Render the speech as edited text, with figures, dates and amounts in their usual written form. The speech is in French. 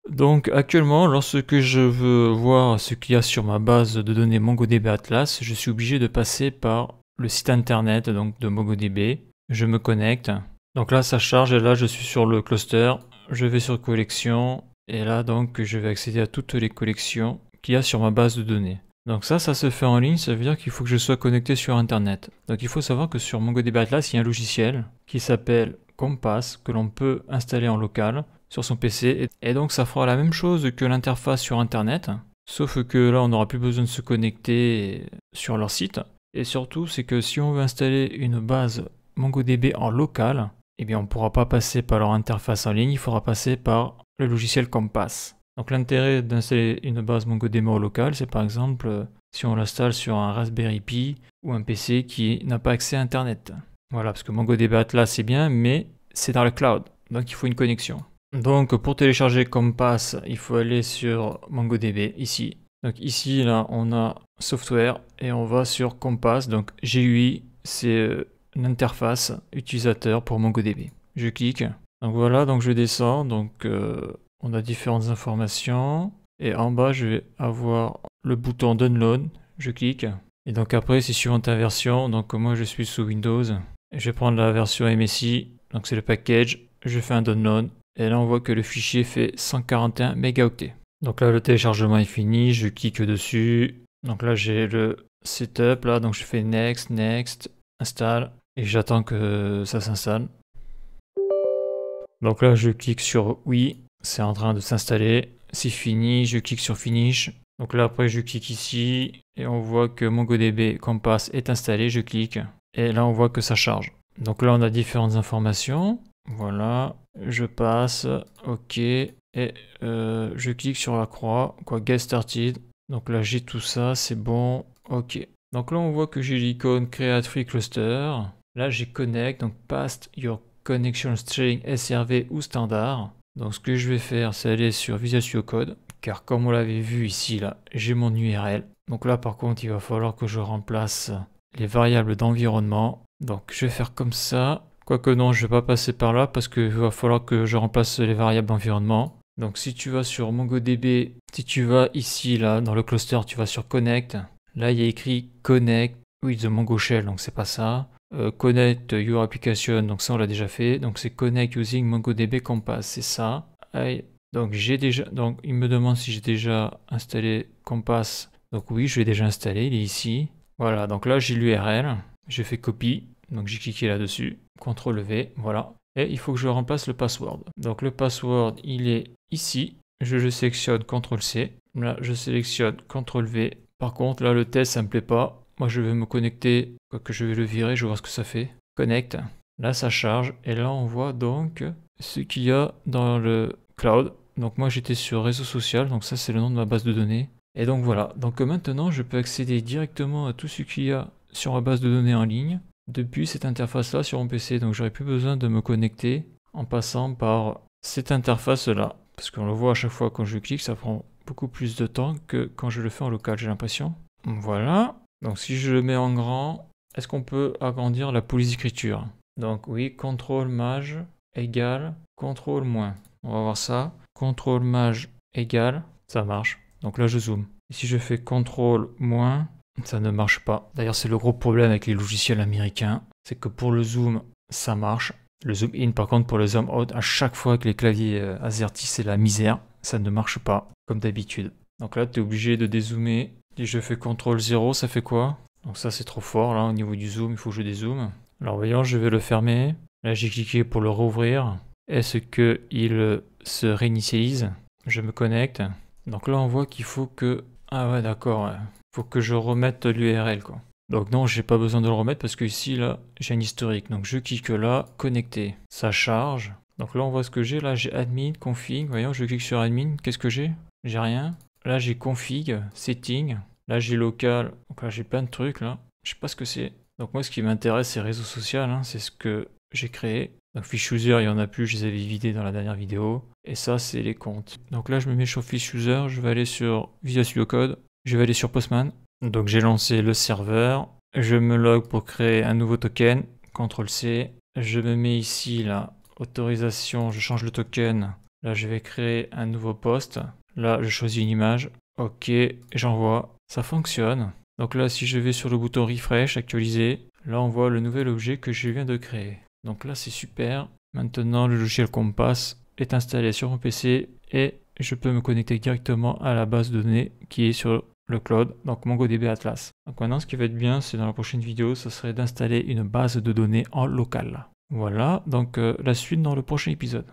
Donc actuellement, lorsque je veux voir ce qu'il y a sur ma base de données MongoDB Atlas, je suis obligé de passer par le site internet donc de MongoDB. Je me connecte. Donc là, ça charge et là, je suis sur le cluster. Je vais sur collection et là, donc, je vais accéder à toutes les collections qu'il y a sur ma base de données. Donc ça se fait en ligne, ça veut dire qu'il faut que je sois connecté sur internet. Donc il faut savoir que sur MongoDB Atlas, il y a un logiciel qui s'appelle Compass que l'on peut installer en local sur son PC et donc ça fera la même chose que l'interface sur internet, sauf que là on n'aura plus besoin de se connecter sur leur site. Et surtout c'est que si on veut installer une base MongoDB en local, eh bien on ne pourra pas passer par leur interface en ligne, il faudra passer par le logiciel Compass. Donc l'intérêt d'installer une base MongoDB en local, c'est par exemple si on l'installe sur un Raspberry Pi ou un PC qui n'a pas accès à internet. Voilà, parce que MongoDB Atlas c'est bien, mais c'est dans le cloud, donc il faut une connexion. Donc pour télécharger Compass, il faut aller sur MongoDB ici. Donc ici là on a software et on va sur Compass. Donc GUI c'est une interface utilisateur pour MongoDB. Je clique. Donc voilà, donc je descends. Donc on a différentes informations et en bas je vais avoir le bouton download. Je clique et donc après c'est suivant ta version. Donc moi je suis sous Windows. Je vais prendre la version MSI. Donc c'est le package. Je fais un download. Et là, on voit que le fichier fait 141 mégaoctets. Donc là, le téléchargement est fini. Je clique dessus. Donc là, j'ai le setup. Là, donc je fais next, next, install. Et j'attends que ça s'installe. Donc là, je clique sur oui. C'est en train de s'installer. C'est fini. Je clique sur finish. Donc là, après, je clique ici. Et on voit que MongoDB Compass est installé. Je clique. Et là, on voit que ça charge. Donc là, on a différentes informations. Voilà, je passe, ok, et je clique sur la croix, quoi, get started. Donc là j'ai tout ça, c'est bon, ok. Donc là on voit que j'ai l'icône create free cluster. Là j'ai connect, donc paste your connection string SRV ou standard. Donc ce que je vais faire, c'est aller sur Visual Studio Code, car comme on l'avait vu ici, là, j'ai mon URL. Donc là par contre, il va falloir que je remplace les variables d'environnement. Donc je vais faire comme ça. Quoique non, je ne vais pas passer par là parce qu'il va falloir que je remplace les variables d'environnement. Donc si tu vas sur MongoDB, si tu vas ici, là, dans le cluster, tu vas sur Connect. Là, il y a écrit Connect with the Mongo Shell, donc c'est pas ça. Connect your application, donc ça on l'a déjà fait. Donc c'est Connect using MongoDB Compass, c'est ça. Donc il me demande si j'ai déjà installé Compass. Donc oui, je l'ai déjà installé, il est ici. Voilà, donc là j'ai l'URL, j'ai fait copie. Donc j'ai cliqué là-dessus, CTRL V, voilà. Et il faut que je remplace le password. Donc le password, il est ici. Je le sélectionne, CTRL C. Là, je sélectionne, CTRL V. Par contre, là, le test, ça me plaît pas. Moi, je vais me connecter, quoique je vais le virer, je vais voir ce que ça fait. Connect. Là, ça charge. Et là, on voit donc ce qu'il y a dans le cloud. Donc moi, j'étais sur réseau social. Donc ça, c'est le nom de ma base de données. Et donc voilà. Donc maintenant, je peux accéder directement à tout ce qu'il y a sur ma base de données en ligne depuis cette interface là sur mon PC, donc j'aurais plus besoin de me connecter en passant par cette interface là, parce qu'on le voit à chaque fois quand je clique, ça prend beaucoup plus de temps que quand je le fais en local, j'ai l'impression. Voilà, donc si je le mets en grand, est-ce qu'on peut agrandir la police d'écriture? Donc oui, CTRL maj égale CTRL moins, on va voir ça, CTRL maj égale, ça marche, donc là je zoome. Et si je fais CTRL moins, ça ne marche pas. D'ailleurs, c'est le gros problème avec les logiciels américains. C'est que pour le zoom, ça marche. Le zoom in, par contre, pour le zoom out, à chaque fois que les claviers AZERTY, c'est la misère. Ça ne marche pas, comme d'habitude. Donc là, tu es obligé de dézoomer. Si je fais CTRL 0, ça fait quoi? Donc ça, c'est trop fort. Là, au niveau du zoom, il faut que je dézoome. Alors, voyons, je vais le fermer. Là, j'ai cliqué pour le rouvrir. Est-ce qu'il se réinitialise? Je me connecte. Donc là, on voit qu'il faut que... Ah ouais, d'accord, ouais. Faut que je remette l'URL quoi. Donc non, j'ai pas besoin de le remettre parce que ici là, j'ai un historique. Donc je clique là, connecter. Ça charge. Donc là, on voit ce que j'ai. Là, j'ai admin, config. Voyons, je clique sur admin. Qu'est-ce que j'ai? J'ai rien. Là, j'ai config, setting. Là, j'ai local. Donc là, j'ai plein de trucs là. Je sais pas ce que c'est. Donc moi, ce qui m'intéresse, c'est réseau social. Hein. C'est ce que j'ai créé. Donc fiche user, il y en a plus. Je les avais vidés dans la dernière vidéo. Et ça, c'est les comptes. Donc là, je me mets sur fiche user. Je vais aller sur Visual Studio Code. Je vais aller sur Postman. Donc j'ai lancé le serveur. Je me log pour créer un nouveau token. CTRL C. Je me mets ici là, autorisation, je change le token Là, je vais créer un nouveau poste. Là, je choisis une image. Ok, j'envoie. Ça fonctionne. Donc là, si je vais sur le bouton Refresh, actualiser, là, on voit le nouvel objet que je viens de créer. Donc là, c'est super. Maintenant, le logiciel Compass est installé sur mon PC et je peux me connecter directement à la base de données qui est sur le cloud, donc MongoDB Atlas. Donc maintenant, ce qui va être bien, c'est dans la prochaine vidéo, ce serait d'installer une base de données en local. Voilà, donc la suite dans le prochain épisode.